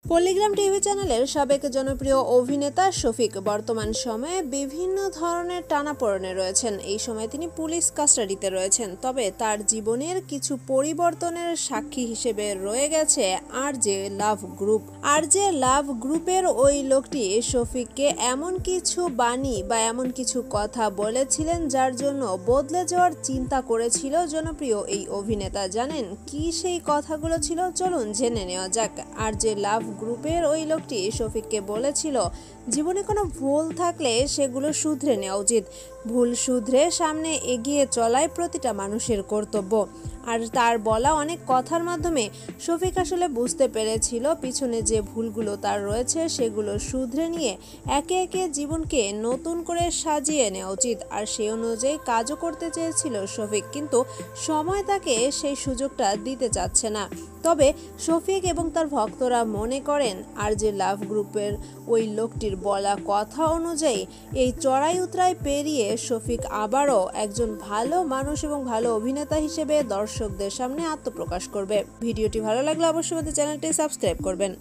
পল্লিগ্রাম TV চ্যানেলের সাবেক জনপ্রিয় অভিনেতা শফিক বর্তমান সময়ে বিভিন্ন ধরনের টানাপোড়েনে রয়েছেন। এই সময় তিনি পুলিশ কাস্টাডিতে রয়েছেন। তবে তার জীবনের কিছু পরিবর্তনের সাক্ষী হিসেবে রয়ে গেছে আরজে লাভ গ্রুপ। আরজে লাভ গ্রুপের ওই লোকটি শফিককে এমন কিছু বাণী বা এমন কিছু কথা বলেছিলেন যার জন্য বদলে যাওয়ার চিন্তা করেছিল জনপ্রিয় এই অভিনেতা। জানেন কি সেই কথাগুলো ছিল? চলুন জেনে নেওয়া যাক। আরজে লাভ গ্রুপের ওই লোকটি শফিককে বলেছিল, জীবনে কোনো ভুল থাকলে সেগুলো শুধরে নেওয়া উচিত। ভুল শুধরে সামনে এগিয়ে চলাই প্রতিটা মানুষের কর্তব্য। আর তার বলা অনেক কথার মাধ্যমে শফিক আসলে বুঝতে পেরেছিল পিছনে যে ভুলগুলো তার রয়েছে সেগুলো শুধরে নিয়ে একে একে জীবনকে নতুন করে সাজিয়ে নেওয়া উচিত। আর সেই অনুযায়ী কাজও করতে চেয়েছিল শফিক, কিন্তু সময় তাকে সেই সুযোগটা দিতে চাচ্ছে না। তবে শফিক এবং তার ভক্তরা মনে করেন আরজে লাভ গ্রুপের ওই লোকটির বলা কথা অনুযায়ী এই চড়াই উতরাই পেরিয়ে শফিক আবারও একজন ভালো মানুষ এবং ভালো অভিনেতা হিসেবে দর্শকদের সামনে আত্মপ্রকাশ করবে। ভিডিওটি ভালো লাগলে অবশ্যই আমাদের চ্যানেলটি সাবস্ক্রাইব করবেন।